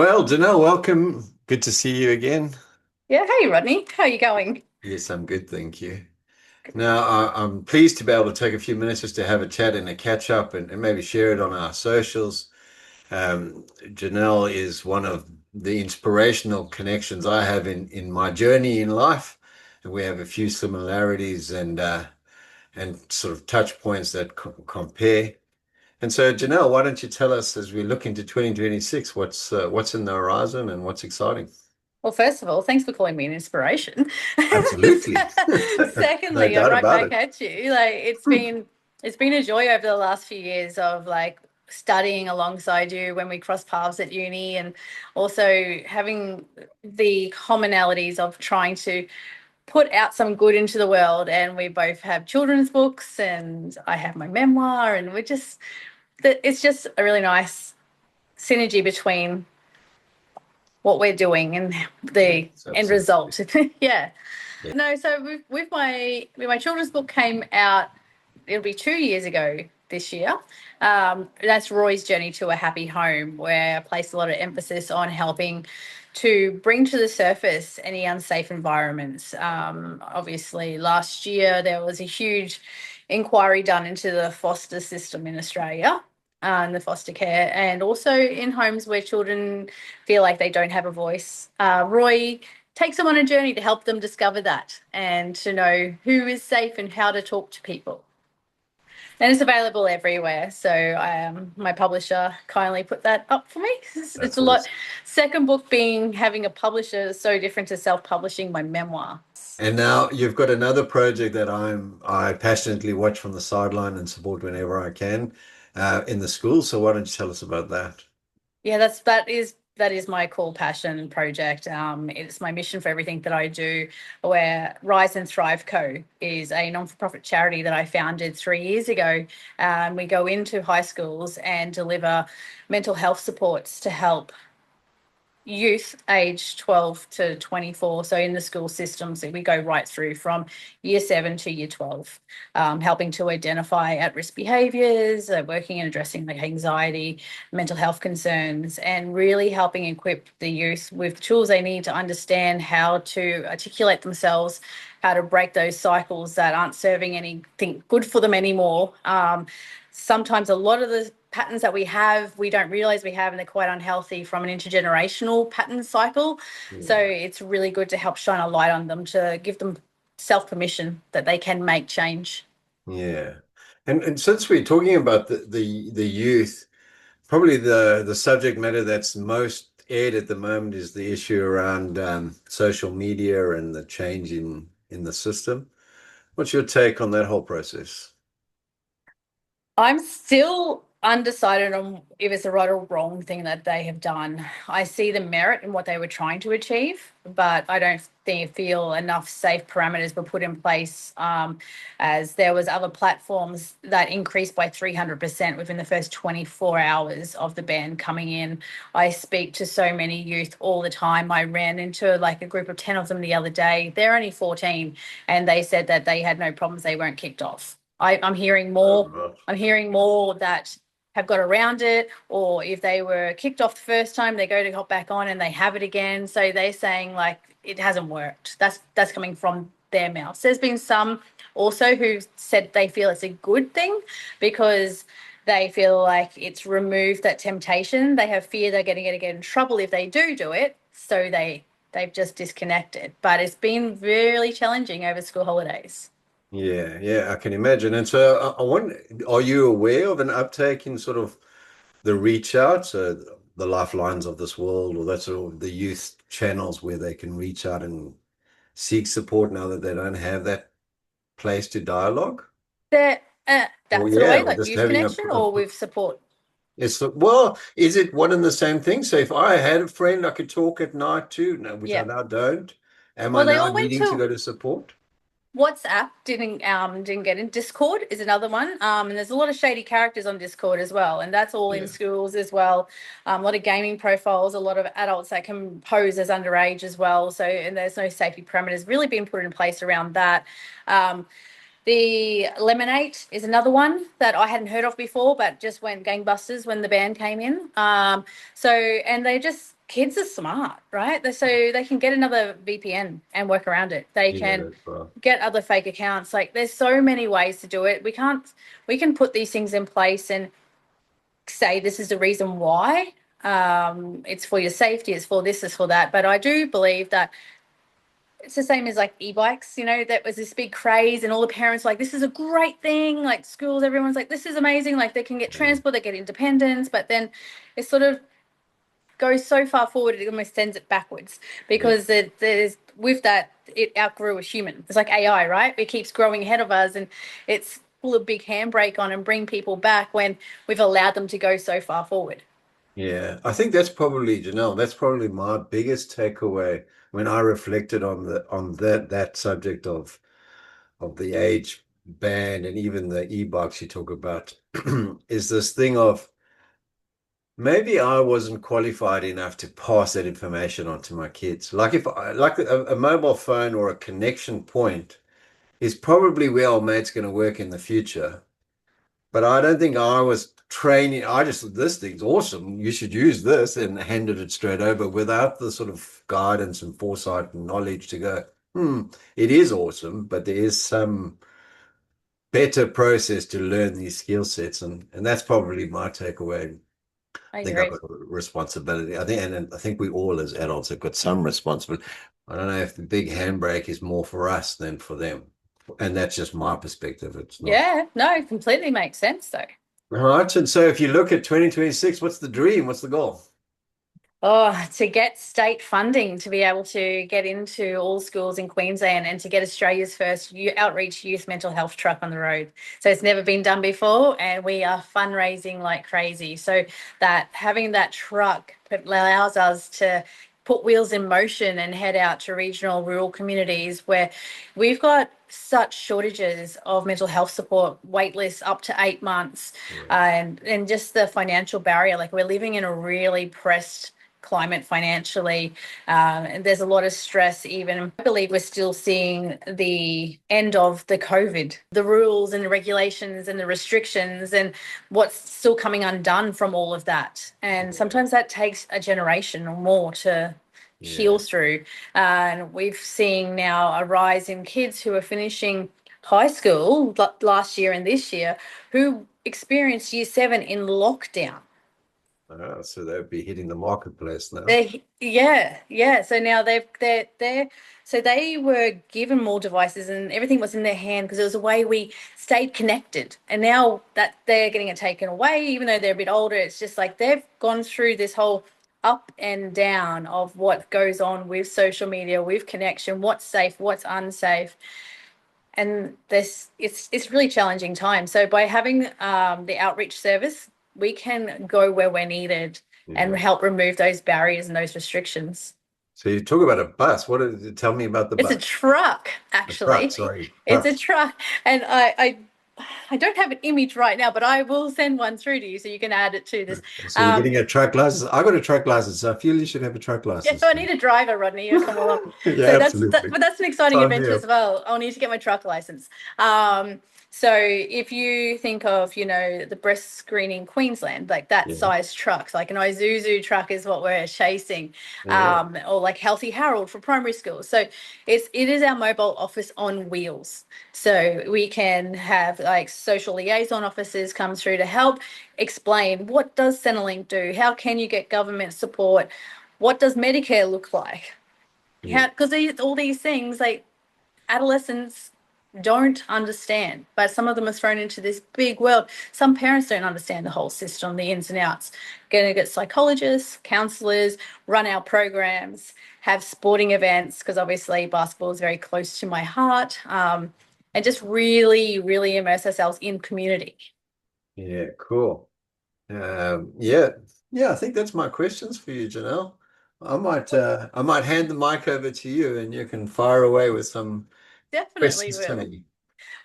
Well, Janelle, welcome. Good to see you again. Yeah, hey Rodney, how are you going? Yes, I'm good, thank you. Now, I'm pleased to be able to take a few minutes just to have a chat and a catch up and maybe share it on our socials. Janelle is one of the inspirational connections I have in my journey in life, and we have a few similarities and sort of touch points that compare. And so, Janelle, why don't you tell us as we look into 2026, what's in the horizon and what's exciting? Well, first of all, thanks for calling me an inspiration. Absolutely. No Secondly, doubt right about back it. at you. It's been a joy over the last few years of studying alongside you when we cross paths at uni, and also having the commonalities of trying to put out some good into the world. And we both have children's books, and I have my memoir, and it's just a really nice synergy between what we're doing and the Yes, end absolutely. result. Yeah. Yeah. No, so with my children's book came out, it'll be 2 years ago this year. That's Roy's Journey to a Happy Home, where I place a lot of emphasis on helping to bring to the surface any unsafe environments. Obviously, last year there was a huge inquiry done into the foster system in Australia. And the foster care, and also in homes where children feel like they don't have a voice. Roy takes them on a journey to help them discover that and to know who is safe and how to talk to people. And it's available everywhere. So my publisher kindly put that up for me. It's That's a lot. awesome. Second book being having a publisher is so different to self-publishing my memoir. And now you've got another project that I passionately watch from the sideline and support whenever I can in the school. So why don't you tell us about that? Yeah, that is my core passion project. It's my mission for everything that I do. Where Rise and Thrive Co. is a non-for-profit charity that I founded 3 years ago. We go into high schools and deliver mental health supports to help youth aged 12 to 24, so in the school system. So we go right through from year 7 to year 12, helping to identify at-risk behaviours, working and addressing like anxiety, mental health concerns, and really helping equip the youth with tools they need to understand how to articulate themselves, how to break those cycles that aren't serving anything good for them anymore. Sometimes a lot of the patterns that we have, we don't realize we have, and they're quite unhealthy from an intergenerational pattern cycle. So Yeah. it's really good to help shine a light on them to give them self permission that they can make change. Yeah. And since we're talking about the youth, probably the subject matter that's most aired at the moment is the issue around social media and the change in the system. What's your take on that whole process? I'm still undecided on if it's the right or wrong thing that they have done. I see the merit in what they were trying to achieve, but I don't feel enough safe parameters were put in place, as there was other platforms that increased by 300% within the first 24 hours of the ban coming in. I speak to so many youth all the time. I ran into like a group of 10 of them the other day. They're only 14, and they said that they had no problems. They weren't kicked off. I'm hearing Oh, more. gosh. I'm hearing more that have got around it, or if they were kicked off the first time, they go to hop back on and they have it again. So they're saying like it hasn't worked. That's coming from their mouths. There's been some also who said they feel it's a good thing because they feel like it's removed that temptation. They have fear they're going to get in trouble if they do it. So they've just disconnected. But it's been really challenging over school holidays. Yeah, yeah, I can imagine. And so I wonder, are you aware of an uptake in sort of the reach out, so the lifelines of this world, or that sort of the youth channels where they can reach out and seek support now that they don't have that place to dialogue? That Or that sort of yeah, way, or like just youth having connection, or with support. it's well, is it one and the same thing? So if I had a friend I could talk at night to, no, which I Yeah. now don't, am I Well, they now all went needing to to go to support? WhatsApp. Didn't get in. Discord is another one. And there's a lot of shady characters on Discord as well, and that's all in Yeah. schools as well. A lot of gaming profiles, a lot of adults that can pose as underage as well. So, and there's no safety parameters really being put in place around that. Um, The Lemonade is another one that I hadn't heard of before, but just went gangbusters when the band came in. And they just kids are smart, right? So they can get another VPN and work around it. They Yeah, can that's right. get other fake accounts. Like there's so many ways to do it. We can put these things in place and say this is the reason why. It's for your safety, it's for this, it's for that. But I do believe that it's the same as like e-bikes, that was this big craze and all the parents were like, this is a great thing. Like schools, everyone's like, this is amazing. Like they can get Yeah. transport, they get independence, but then it sort of goes so far forward, it almost sends it backwards Yeah. because there's with that, it outgrew a human. It's like AI, right? It keeps growing ahead of us and it's pull a big handbrake on and bring people back when we've allowed them to go so far forward. Yeah, I think that's probably, Janelle, that's probably my biggest takeaway when I reflected on that subject of the age band and even the e-bikes you talk about is this thing of maybe I wasn't qualified enough to pass that information on to my kids. Like if I like a mobile phone or a connection point is probably where our mate's going to work in the future. But I don't think I was training. I just, this thing's awesome. You should use this and handed it straight over without the sort of guidance and foresight and knowledge to go, it is awesome, but there is some better process to learn these skill sets. And that's probably my takeaway. I I think I've agree. got a responsibility. I think we all as adults have got some responsibility. I don't know if the big handbrake is more for us than for them. And that's just my perspective. It's not. Yeah, no, it completely makes sense though. All right. And so if you look at 2026, what's the dream? What's the goal? Oh, to get state funding to be able to get into all schools in Queensland and to get Australia's first outreach youth mental health truck on the road. So it's never been done before, and we are fundraising like crazy. So that having that truck allows us to put wheels in motion and head out to regional rural communities where we've got such shortages of mental health support, wait lists up to 8 months, Yeah. and just the financial barrier. Like we're living in a really pressed climate financially. And there's a lot of stress, even. I believe we're still seeing the end of the COVID, the rules and the regulations and the restrictions, and what's still coming undone from all of that. And Yeah. sometimes that takes a generation or more to heal Yeah. through. And we've seen now a rise in kids who are finishing high school last year and this year who experienced year 7 in lockdown. So they'd be hitting the marketplace now. Yeah. So now so they were given more devices and everything was in their hand because it was a way we stayed connected. And now that they're getting it taken away, even though they're a bit older, it's just like they've gone through this whole up and down of what goes on with social media, with connection, what's safe, what's unsafe. And it's really challenging time. So by having the outreach service, we can go where we're needed and Yeah. help remove those barriers and those restrictions. So you talk about a bus. Tell me about the It's a bus? truck, A truck, actually. sorry. It's Truck. a truck, and I don't have an image right now, but I will send one through to you so you can add it to this. So you're Um, getting a truck license. I got a truck license, so I feel you should have a truck Yeah, license so I too. need a driver, Rodney. You come along. Yeah, So absolutely. but that's an exciting Sign me adventure up. as well. I'll need to get my truck license. So if you think of, the breast screening Queensland, like that Yeah. size trucks, like an Isuzu truck is what we're chasing, Yeah. or like Healthy Harold for primary schools. So it is our mobile office on wheels. So we can have like social liaison officers come through to help explain what does Centrelink do, how can you get government support, what does Medicare look like? Yeah. How, because all these things, like adolescents don't understand, but some of them are thrown into this big world. Some parents don't understand the whole system, the ins and outs. Going to get psychologists, counselors, run our programs, have sporting events, because obviously basketball is very close to my heart, and just really, really immerse ourselves in community. Yeah, cool. Yeah, yeah, I think that's my questions for you, Janelle. I might hand the mic over to you and you can fire away with some Definitely questions to will. me.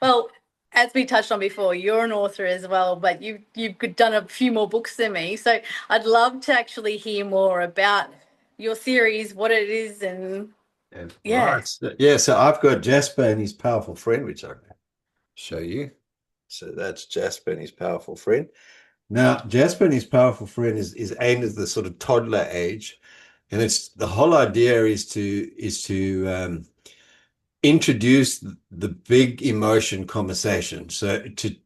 Well, as we touched on before, you're an author as well, but you've done a few more books than me. So I'd love to actually hear more about your series, what it is, and Yeah, yeah, right. Yeah, so I've got Jasper and his powerful friend, which I can show you. So that's Jasper and his powerful friend. Now, Jasper and his powerful friend is aimed at the sort of toddler age. And it's the whole idea is to introduce the big emotion conversation. So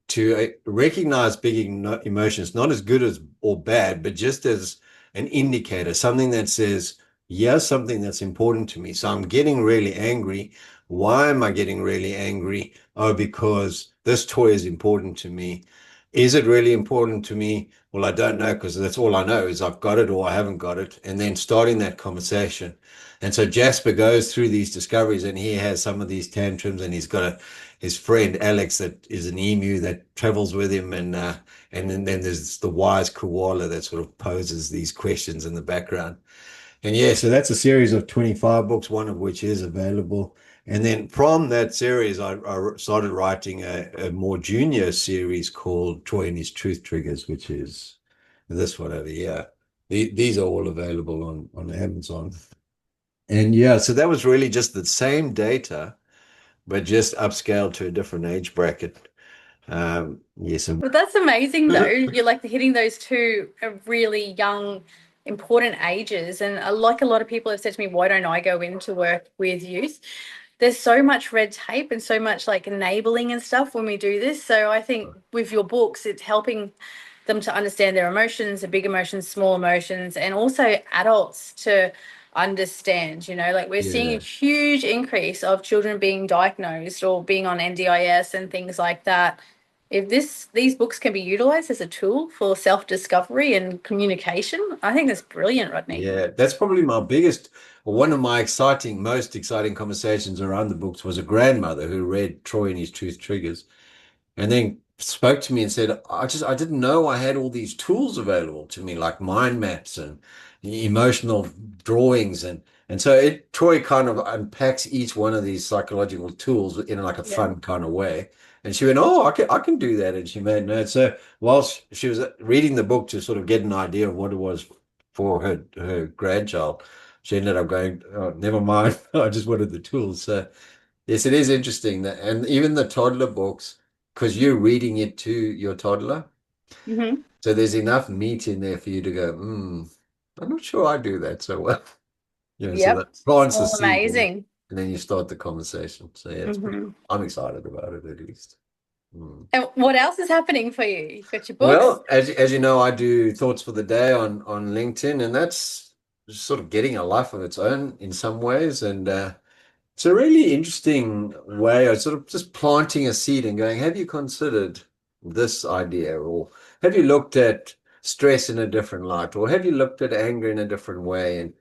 to recognize big emotions, not as good as or bad, but just as an indicator, something that says, here's something that's important to me. So I'm getting really angry. Why am I getting really angry? Oh, because this toy is important to me. Is it really important to me? Well, I don't know because that's all I know is I've got it or I haven't got it. And then starting that conversation. And so Jasper goes through these discoveries and he has some of these tantrums and he's got his friend Alex that is an emu that travels with him and then there's the wise koala that sort of poses these questions in the background. And yeah, so that's a series of 25 books, one of which is available. And then from that series, I started writing a more junior series called Troy and His Truth Triggers, which is this one over here. These are all available on Amazon. And yeah, so that was really just the same data, but just upscaled to a different age bracket. Yes. But that's amazing though. You're like hitting those two really young, important ages. And like a lot of people have said to me, why don't I go into work with youth? There's so much red tape and so much like enabling and stuff when we do this. So I think with your books, it's helping them to understand their emotions, the big emotions, small emotions, and also adults to understand, like we're seeing a Yeah. huge increase of children being diagnosed or being on NDIS and things like that. If these books can be utilized as a tool for self-discovery and communication, I think that's brilliant, Rodney. Yeah, that's probably my or one of my most exciting conversations around the books was a grandmother who read Troy and His Truth Triggers and then spoke to me and said, I didn't know I had all these tools available to me, like mind maps and emotional drawings. And so Troy kind of unpacks each one of these psychological tools in like a Yeah. fun kind of way. And she went, oh, I can do that. And she made notes. So whilst she was reading the book to sort of get an idea of what it was for her grandchild, she ended up going, oh, never mind. I just wanted the tools. So yes, it is interesting that, and even the toddler books, because you're reading it to your toddler, Hmm. so there's enough meat in there for you to go, I'm not sure I do that so well. So Yep. that plants the All seed amazing. and then you start the conversation. So yeah, Hmm. I'm excited about it at least. Mm. And what else is happening for you? You've got your books. Well, as you know, I do thoughts for the day on LinkedIn, and that's sort of getting a life of its own in some ways. And it's a really interesting way of sort of just planting a seed and going, have you considered this idea? Or have you looked at stress in a different light? Or have you looked at anger in a different way? And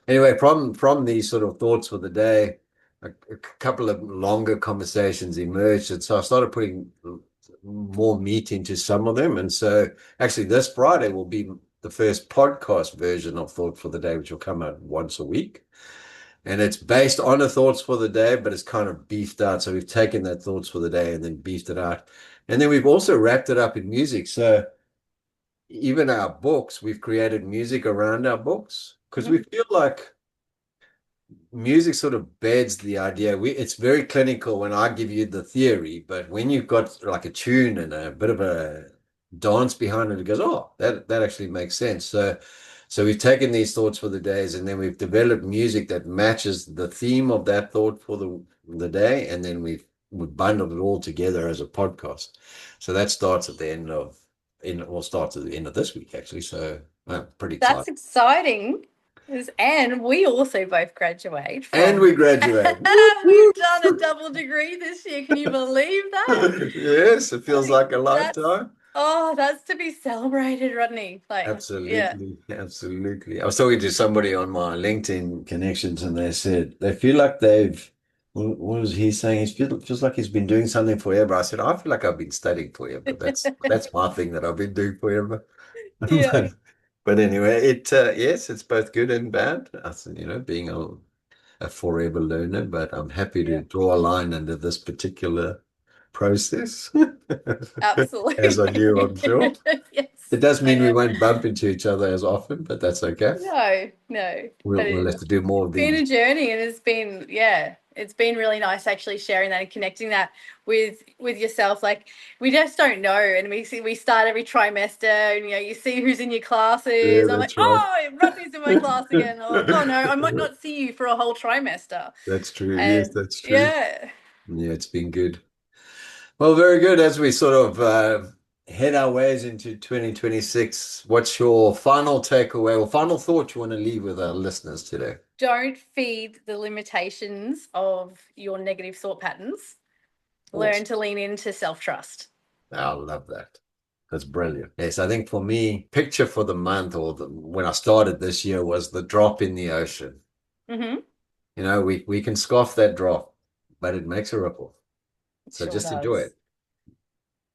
anyway, from these sort of thoughts for the day, a couple of longer conversations emerged. And so I started putting more meat into some of them. And so actually this Friday will be the first podcast version of Thought for the Day, which will come out once a week. And it's based on the thoughts for the day, but it's kind of beefed out. So we've taken that thoughts for the day and then beefed it out. And then we've also wrapped it up in music. So even our books, we've created music around our books because we Mhm. feel like music sort of beds the idea. It's very clinical when I give you the theory, but when you've got like a tune and a bit of a dance behind it, it goes, oh, that actually makes sense. So we've taken these thoughts for the days and then we've developed music that matches the theme of that thought for the day, and then we bundled it all together as a podcast. So that starts at the end of in or starts at the end of this week actually. So I'm pretty That's excited. exciting. And we also both graduate And from, we graduate. Whoop, we've whoop. done a double degree this year. Can you believe that? Yes, it I feels think like a that's, lifetime. oh, that's to be celebrated, Rodney. Like, yeah. Absolutely, absolutely. I was talking to somebody on my LinkedIn connections, and they said they feel like what was he saying? Feels like he's been doing something forever. I said, I feel like I've been studying forever. That's my thing that I've been doing forever. Yeah. But anyway, yes, it's both good and bad. I said, being a forever learner, but I'm happy to Yeah. draw a line under this particular process, as are you, I'm Absolutely. sure. It Yes, does I mean we am. won't bump into each other as often, but that's okay. No, no. We'll But we'll have to do more of been these. a journey and it's been, yeah, It's been really nice actually sharing that and connecting that with yourself. Like we just don't know, and we start every trimester, and you see who's in your Yeah, classes. I'm like, that's right. oh, Rodney's in my class again. Or, oh no, I might not see you for a whole trimester. That's true. Yes, And that's true. yeah, Yeah, it's been good. Well, very good. As we sort of head our ways into 2026, what's your final takeaway or final thought you want to leave with our listeners today? don't feed the limitations of your negative thought patterns. Learn Awesome. to lean into self trust. I love that. That's brilliant. Yes, I think for me, picture for the month or when I started this year was the drop in the ocean. Mm-hmm. We can scoff that drop, but it makes a ripple. It So sure just enjoy does. it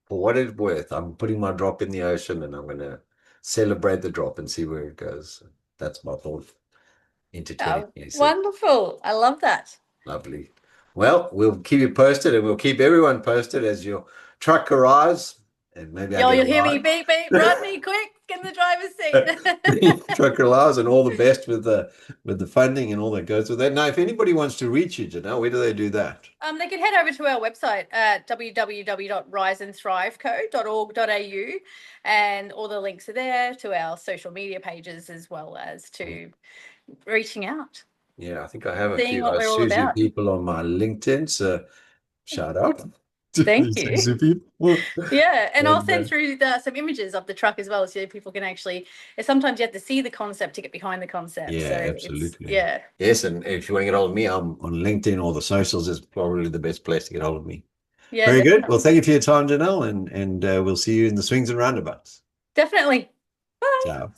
for what it's worth. I'm putting my drop in the ocean and I'm going to celebrate the drop and see where it goes. That's my thought into Oh, 2026. wonderful. I love that. Lovely. Well, we'll keep you posted and we'll keep everyone posted as your truck arrives and maybe I Yo, get a you'll hear me ride. beep beep. Rodney, quick, get in the driver's seat. Truck arrives and all the best with the funding and all that goes with that. Now, if anybody wants to reach you, Janelle, where do they do that? They can head over to our website at www.riseandthriveco.org.au, and all the links are there to our social media pages as well as to reaching out, Yeah, I think I have a seeing few what we're all Isuzu about. people on my LinkedIn, so shout out to the Thank you. Isuzu people. Yeah, and I'll And send through some images of the truck as well, so people can actually. Sometimes you have to see the concept to get behind the concept. So yeah, it's absolutely. yeah, Yes, and if you want to get hold of me, I'm on LinkedIn or the socials is probably the best place to get hold of me. yeah, Very good. Well, definitely, thank you for your time, Janelle, and we'll see you in the swings and roundabouts. definitely. Bye. Ciao.